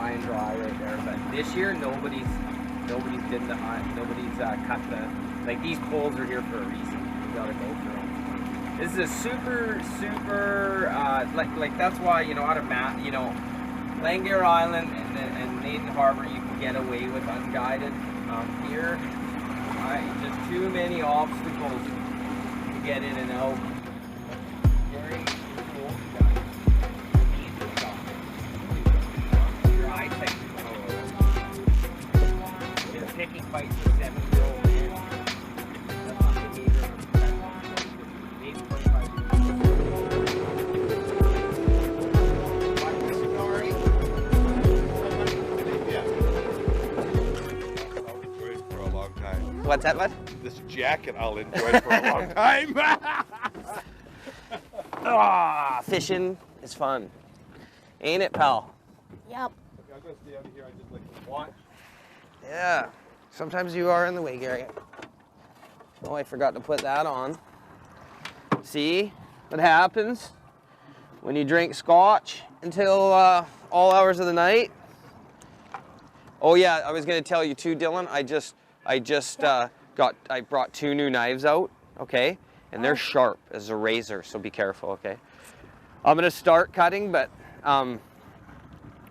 high and dry right there. But this year, nobody's been the high, nobody's cut the, like these poles are here for a reason. You gotta go for them. This is a super, like that's why, you know, out of Langare Island and Naden Harbor, you can get away with unguided. Here, just too many obstacles to get in and out. Very cool. Your eyesight. You're picking fights with 7-year-old man. That's not behavior. Maybe 25 What's that, bud? This jacket I'll enjoy for a long time. Fishing is fun. Ain't it, pal? Yep. Okay, I'm going to stay out of here. I just like to watch. Yeah. Sometimes you are in the way, Gary. Oh, I forgot to put that on. See what happens when you drink scotch until all hours of the night? Oh yeah, I was going to tell you too, Dylan. I brought 2 new knives out, okay? And they're sharp as a razor, so be careful, okay? I'm gonna start cutting, but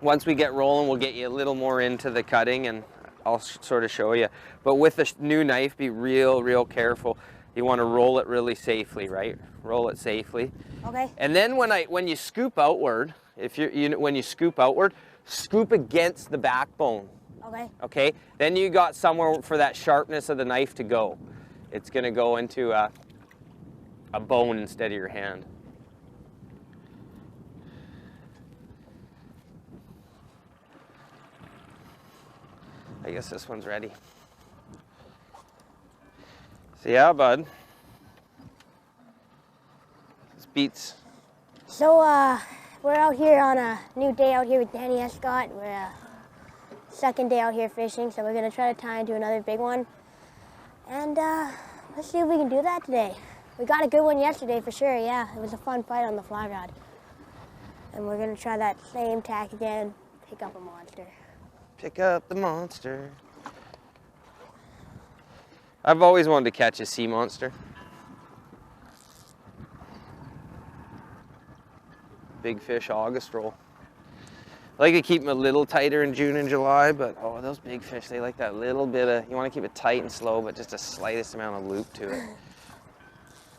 once we get rolling, we'll get you a little more into the cutting and I'll sort of show you. But with the new knife, be real careful. You wanna roll it really safely, right? Roll it safely. Okay. And then when you scoop outward, when you scoop outward, scoop against the backbone. Okay. Okay, then you got somewhere for that sharpness of the knife to go. It's going to go into a bone instead of your hand. I guess this one's ready. So yeah, bud. This beats. So we're out here on a new day out here with Danny Escott. We're second day out here fishing, so we're gonna try to tie into another big one. And let's see if we can do that today. We got a good one yesterday for sure, yeah. It was a fun fight on the fly rod. And we're gonna try that same tack again, pick up a monster. Pick up the monster. I've always wanted to catch a sea monster. Big fish August roll. I like to keep them a little tighter in June and July, but oh, those big fish, they like that little bit of, you want to keep it tight and slow, but just the slightest amount of loop to it.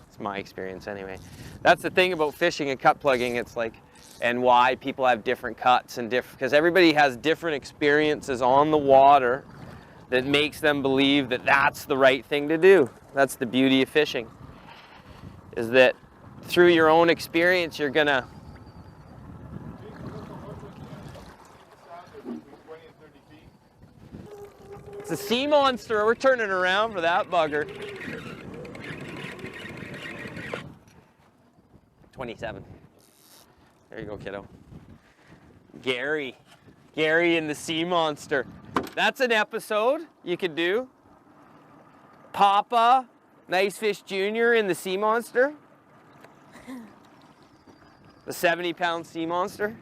It's my experience anyway. That's the thing about fishing and cut plugging, it's like, and why people have different cuts and different, because everybody has different experiences on the water that makes them believe that that's the right thing to do. That's the beauty of fishing, is that through your own experience, you're gonna, it's a sea monster. We're turning around for that bugger. 27. There you go, kiddo. Gary and the sea monster. That's an episode you could do. Papa, Nice Fish Jr. and the sea monster. The 70-pound sea monster.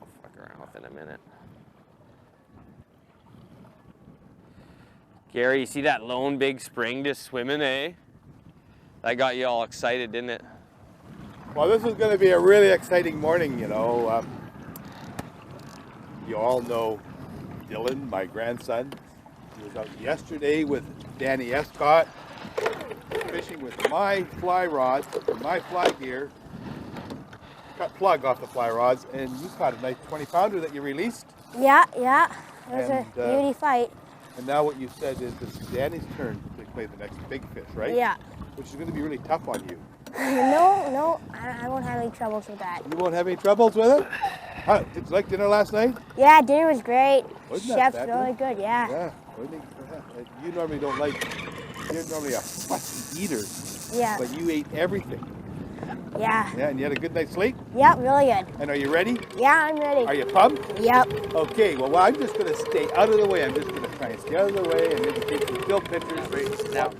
I'll fuck around with it in a minute. Gary, you see that lone big spring just swimming, eh? That got you all excited, didn't it? Well, this is going to be a really exciting morning, you know. You all know Dylan, my grandson. He was out yesterday with Danny Escott, fishing with my fly rods, my fly gear. Cut plug off the fly rods, and you caught a nice 20-pounder that you released. Yeah. It was a beauty fight. And now what you said is it's Danny's turn to play the next big fish, right? Yeah. Which is going to be really tough on you. No, I won't have any troubles with that. You won't have any troubles with it? How, did you like dinner last night? Yeah, dinner was great. Wasn't that Chef's really good, yeah. Yeah. You normally don't like, you're normally a fussy eater. Yeah. But you ate everything. Yeah. Yeah, and you had a good night's sleep? Yep, really good. And are you ready? Yeah, I'm ready. Are you pumped? Yep. Okay, well, I'm just going to stay out of the way. I'm just going to try and stay out of the way and maybe take some still pictures right now.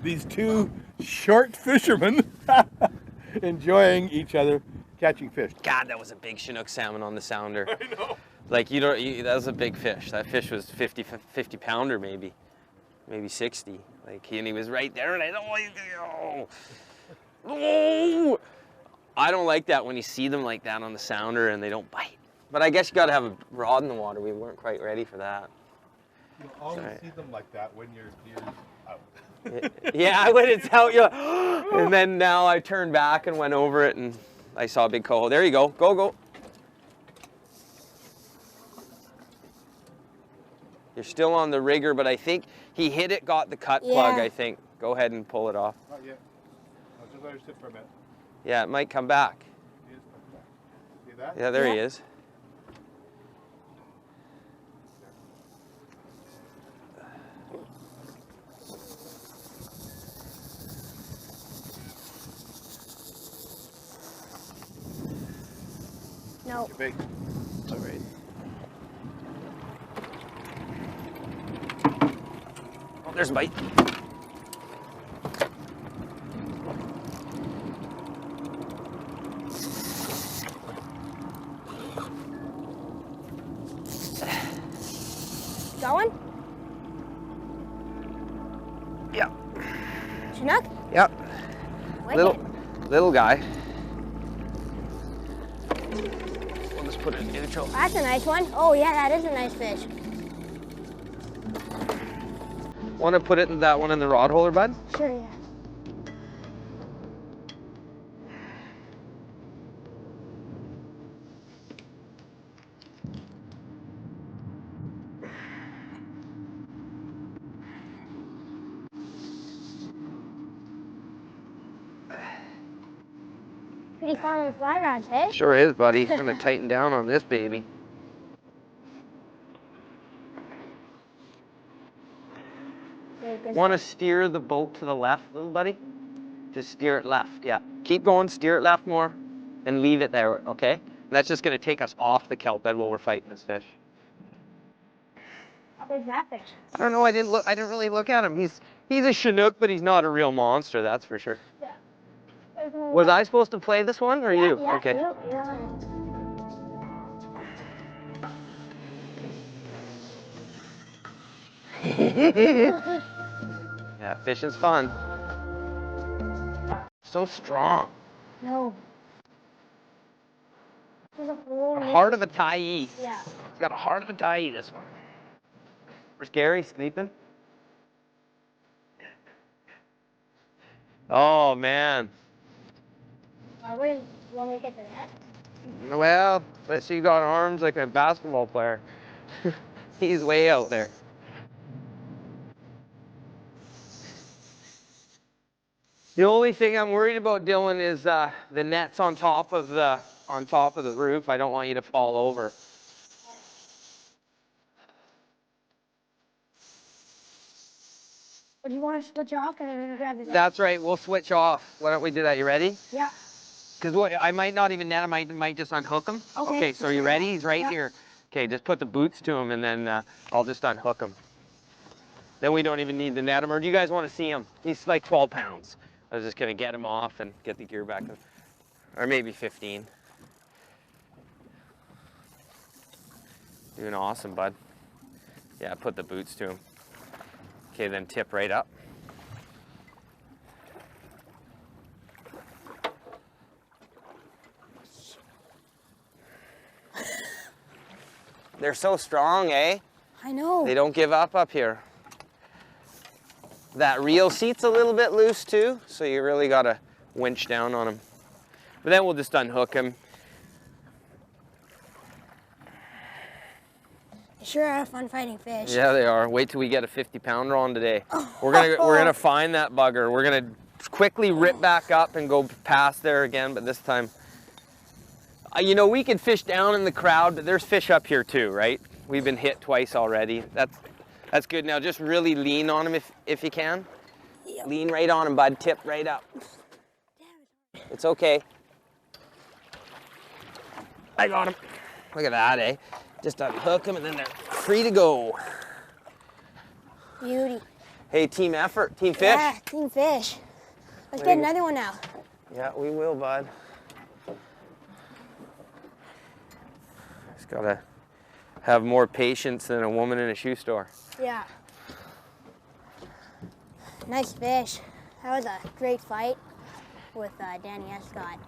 These two short fishermen enjoying each other catching fish. God, that was a big Chinook salmon on the sounder. I know. Like, that was a big fish. That fish was 50 pounder maybe 60. Like, and he was right there, and I don't like, oh! I don't like that when you see them like that on the sounder and they don't bite. But I guess you got to have a rod in the water. We weren't quite ready for that. You always see them like that when your gear's out. Yeah, when it's out, you. And then now I turned back and went over it, and I saw a big coho. There you go. Go, go. You're still on the rigger, but I think he hit it, got the cut plug, I think. Go ahead and pull it off. Not yet. I'll just let her sit for a minute. Yeah, it might come back. He is coming back. See that? Yeah, there he is. No. You're big. It's all right. Oh, there's a bite. Got one? Yep. Chinook? Yep. Wicked. Little guy. We'll just put it in neutral. That's a nice one. Oh yeah, that is a nice fish. Want to put it in that one in the rod holder, bud? Sure, yeah. Pretty fun on the fly rods, hey? Sure is, buddy. I'm gonna tighten down on this baby. Want to steer the boat to the left, little buddy? Just steer it left, yeah. Keep going, steer it left more, and leave it there, okay? And that's just gonna take us off the kelp bed while we're fighting this fish. Where's that fish? I don't know. I didn't really look at him. He's a Chinook, but he's not a real monster. That's for sure. Yeah. Was I supposed to play this one, or you? Yeah, Okay. yeah. Yeah, fishing's fun. So strong. No. There's a whole The heart of a Tyee. Yeah. It's got a heart of a Tyee, this one. Where's Gary sleeping? Oh, man. Where you want me to get the net? Well, let's see, you got arms like a basketball player. He's way out there. The only thing I'm worried about, Dylan, is the net's on top of the roof. I don't want you to fall over. Or do you want to switch off and then grab the net? That's right. We'll switch off. Why don't we do that? You ready? Yeah. Because what I might not even net. I might just unhook him. Okay. Okay. So are you ready? He's right Yeah. here. Okay. Just put the boots to him, and then I'll just unhook him. Then we don't even need to net him. Or do you guys want to see him? He's like 12 pounds. I was just gonna get him off and get the gear back, or maybe 15. Doing awesome, bud. Yeah. Put the boots to him. Okay. Then tip right up. They're so strong, eh? I know. They don't give up here. That reel seat's a little bit loose too, so you really gotta winch down on him. But then we'll just unhook him. They sure are fun fighting fish. Yeah, they are. Wait till we get a 50-pounder on today. We're gonna find that bugger. We're gonna quickly rip back up and go past there again, but this time, you know, we could fish down in the crowd, but there's fish up here too, right? We've been hit twice already. That's good. Now just really lean on him if you can. Yep. Lean right on him, bud. Tip right up. It's okay. I got him. Look at that, eh? Just unhook him and then they're free to go. Beauty. Hey, team effort, team fish. Yeah, team fish. Let's get another one out. Yeah, we will, bud. Gotta have more patience than a woman in a shoe store. Yeah. Nice fish. That was a great fight with Danny Escott.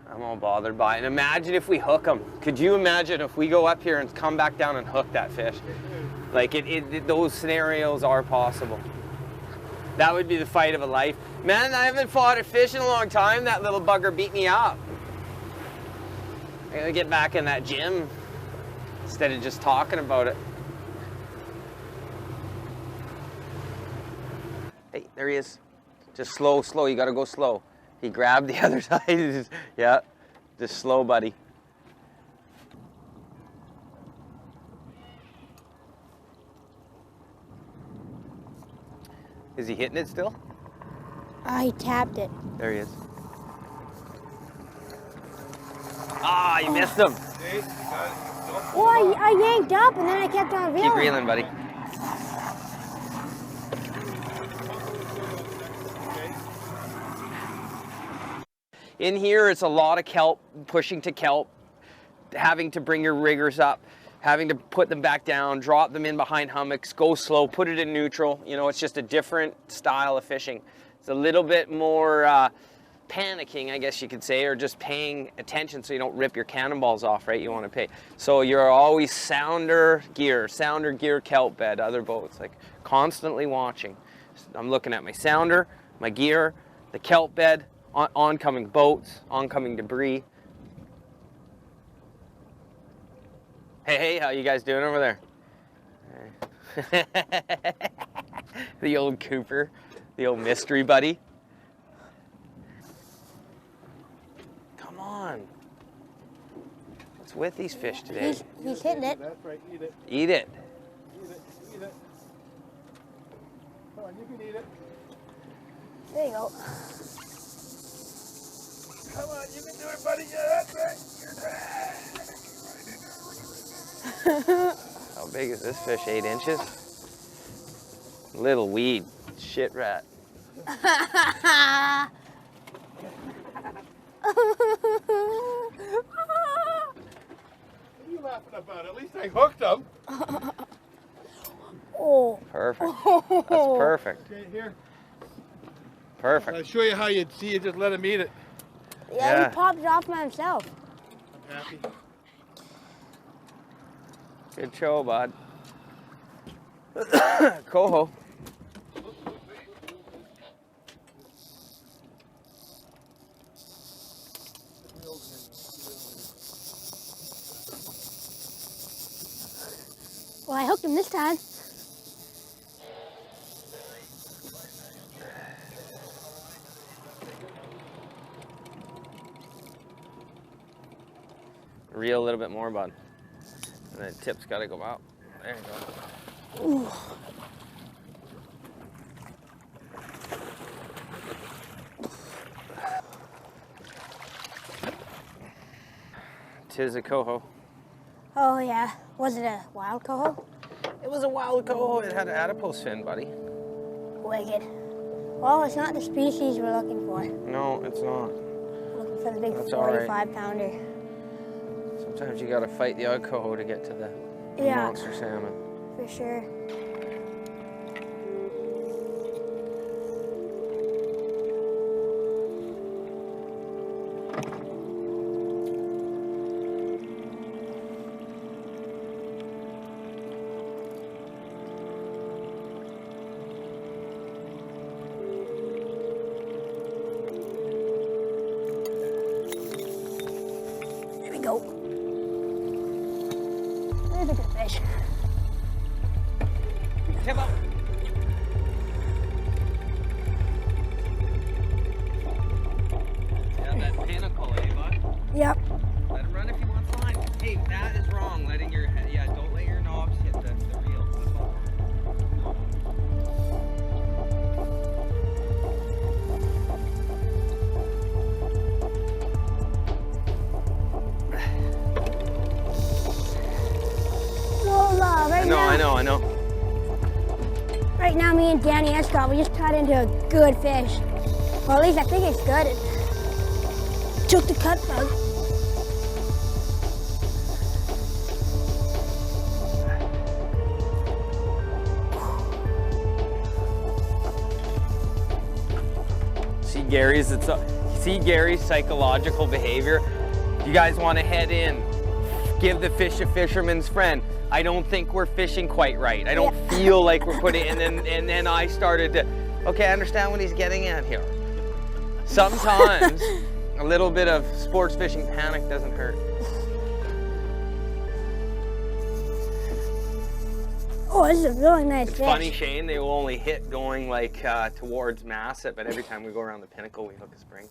I'm all bothered by it. And imagine if we hook them. Could you imagine if we go up here and come back down and hook that fish? Like those scenarios are possible. That would be the fight of a life. Man, I haven't fought a fish in a long time. That little bugger beat me up. I gotta get back in that gym instead of just talking about it. Hey, there he is. Just slow, slow. You gotta go slow. He grabbed the other side. Yeah, just slow, buddy. Is he hitting it still? He tapped it. There he is. Ah, you missed him. Okay, you got it. Well, I yanked up and then I kept on reeling. Keep reeling, buddy. In here, it's a lot of kelp, pushing to kelp, having to bring your riggers up, having to put them back down, drop them in behind hummocks, go slow, put it in neutral. You know, it's just a different style of fishing. It's a little bit more panicking, I guess you could say, or just paying attention so you don't rip your cannonballs off, right? You want to pay. So you're always sounder gear, kelp bed, other boats, like constantly watching. I'm looking at my sounder, my gear, the kelp bed, oncoming boats, oncoming debris. Hey, how you guys doing over there? The old Cooper, the old mystery buddy. Come on. What's with these fish today? He's hitting it. That's right, eat it. Eat it. Eat it, eat it. Come on, you can eat it. There you go. Come on, you can do it, buddy. Yeah, that's right. How big is this fish? 8 inches? Little weed. Shit rat. What are you laughing about? At least I hooked him. Oh. Perfect. That's perfect. Okay, here. Perfect. I'll show you how you'd see it. Just let him eat it. Yeah, he popped it off by himself. I'm happy. Good show, bud. Coho. Well, I hooked him this time. Reel a little bit more, bud. And the tip's got to go out. There you go. Ooh. Tis a coho. Oh, yeah. Was it a wild coho? It was a wild coho. It had an adipose fin, buddy. Wicked. Well, it's not the species we're looking for. No, it's not. We're looking for the big That's all right. 45-pounder. Sometimes you got to fight the odd coho to get to the monster salmon. For sure. There we go. There's a good fish. Come on. Yeah, that pinnacle, eh, bud? Yep. Let him run if he wants line. Hey, that is wrong. Letting your head, yeah, don't let your knobs hit the reel. That's all. Well, right now. I know. Right now, me and Danny Escott, we just caught into a good fish. Well, at least I think it's good. took the cut bug. See Gary's psychological behavior. You guys want to head in, give the fish a fisherman's friend. I don't think we're fishing quite right. I don't feel like we're putting, and then I started to, okay, I understand what he's getting at here. Sometimes a little bit of sports fishing panic doesn't hurt. Oh, this is a really nice It's fish. funny, Shane, they will only hit going like towards Massett, but every time we go around the pinnacle, we hook a spring.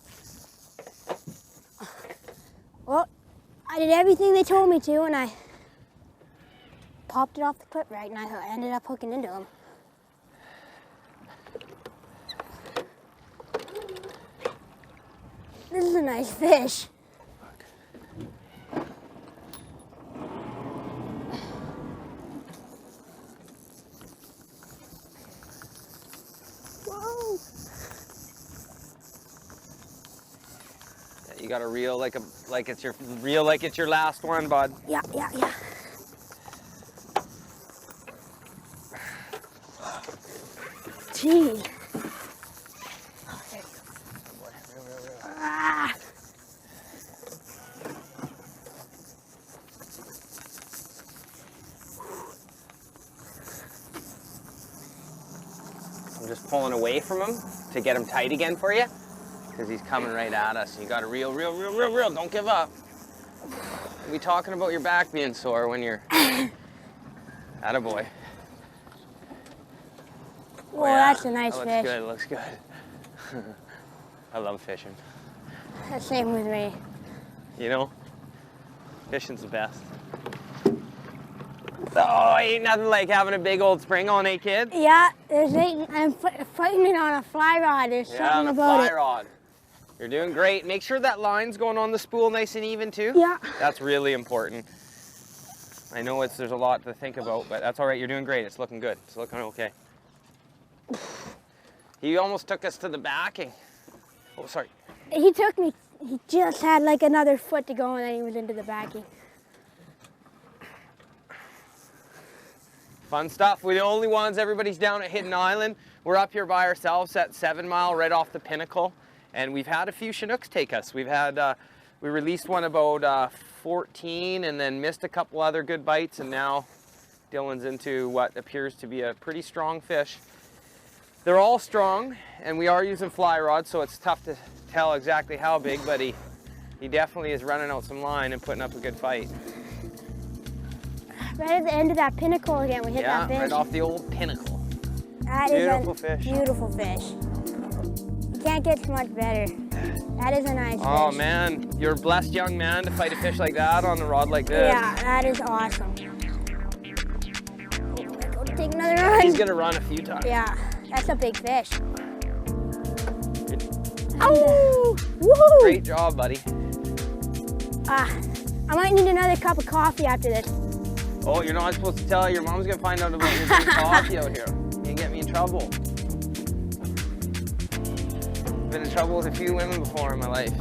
Well, I did everything they told me to, and I popped it off the clip right, and I ended up hooking into him. This is a nice fish. Whoa! Yeah, you got to reel like it's your last one, bud. Yeah. Gee. Oh, there you go. Ah. I'm just pulling away from him to get him tight again for you, because he's coming right at us. You got to reel. Don't give up. We'll be talking about your back being sore when you're attaboy. Oh, that's a nice that fish. looks good. I love fishing. Same with me. You know, fishing's the best. Oh, ain't nothing like having a big old spring on, eh, kid? Yeah, I'm fighting it on a fly rod. There's something about fly it. rod. You're doing great. Make sure that line's going on the spool nice and even too. Yeah. That's really important. I know there's a lot to think about, but that's all right. You're doing great. It's looking good. It's looking okay. He almost took us to the backing. Oh, sorry. He took me. He just had like another foot to go, and then he was into the backing. Fun stuff. We're the only ones. Everybody's down at Hidden Island. We're up here by ourselves at 7 Mile, right off the pinnacle. And we've had a few Chinooks take us. We've had, we released one about 14 and then missed a couple other good bites. And now Dylan's into what appears to be a pretty strong fish. They're all strong, and we are using fly rods, so it's tough to tell exactly how big, but he definitely is running out some line and putting up a good fight. Right at the end of that pinnacle again, we hit that fish. Yeah, right off the old pinnacle. That Beautiful is a fish. beautiful fish. You can't get much better. That is a nice fish. Oh man, you're a blessed young man to fight a fish like that on a rod like this. Yeah, that is awesome. Go take another run. He's gonna run a few times. Yeah, that's a big fish. Oh! Woohoo! Great job, buddy. I might need another cup of coffee after this. Oh, you're not supposed to tell her. Your mom's gonna find out about your drinking coffee out here. You can get me in trouble. Been in trouble with a few women before in my life.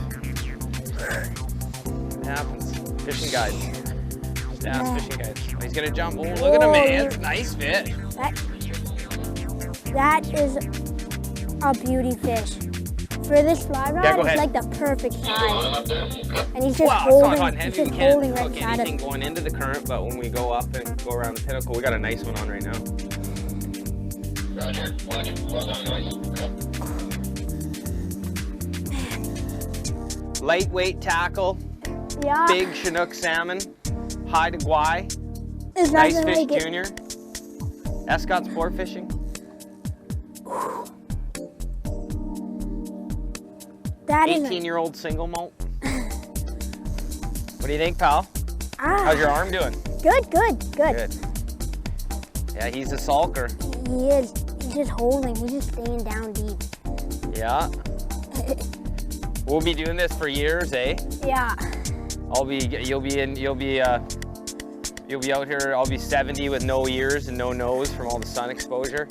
It happens. Fishing guides. Just ask fishing guides. Oh, he's gonna jump. Oh, look at him, man. It's a nice fish. That is a beauty fish. For this fly rod, go it's ahead. like the perfect size. And he's just Wow, it's not hot holding, and heavy. he's We just can't holding right hook beside anything us. going into the current, but when we go up and go around the pinnacle, we got a nice one on right now. Lightweight tackle, Yeah, big Chinook salmon, high to guai, it's nice nothing fish like it. junior. Escott sport fishing. That is 18-year-old single malt. What do you think, pal? How's your arm doing? Good. Good. Yeah, he's a sulker. He is. He's just holding. He's just staying down deep. Yeah. We'll be doing this for years, eh? Yeah. You'll be out here. I'll be 70 with no ears and no nose from all the sun exposure.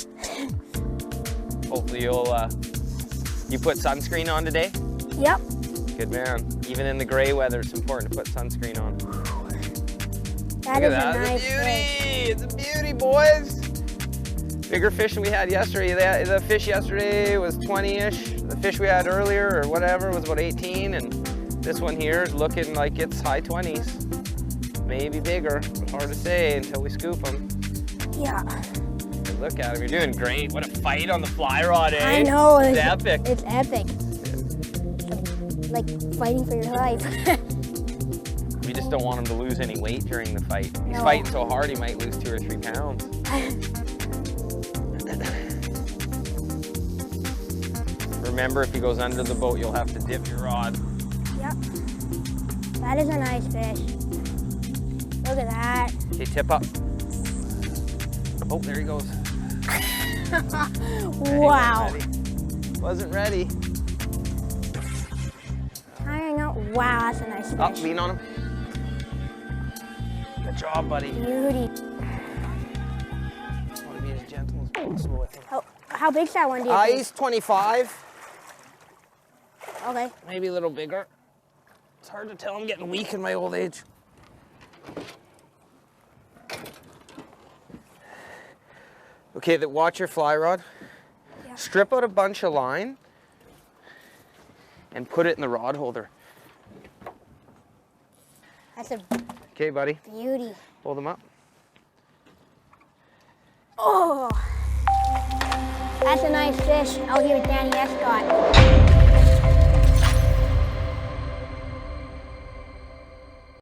Hopefully you put sunscreen on today. Yep. Good man. Even in the gray weather, it's important to put sunscreen on. That Look is at that. a nice It's a beauty. fish. It's a beauty, boys. Bigger fish than we had yesterday. The fish yesterday was 20-ish. The fish we had earlier or whatever was about 18, and this one here is looking like it's high 20s. Maybe bigger. Hard to say until we scoop them. Yeah. But look at him. You're doing great. What a fight on the fly rod, eh? I know. It's epic. It's epic. Like fighting for your life. We just don't want him to lose any weight during the fight. He's No. fighting so hard he might lose 2 or 3 pounds. Remember, if he goes under the boat, you'll have to dip your rod. Yep. That is a nice fish. Look at that. Okay, tip up. Oh, there he goes. Wow. Wasn't ready. Tying out. Wow, that's a nice fish. Up, lean on him. Good job, buddy. Beauty. Want to be as gentle as possible with him. How big's that one, do you think? He's 25. Okay. Maybe a little bigger. It's hard to tell. I'm getting weak in my old age. Okay, watch your fly rod. Yeah. Strip out a bunch of line and put it in the rod holder. That's a Okay, buddy. beauty. Hold them up. Oh, that's a nice fish out here with Danny Escott.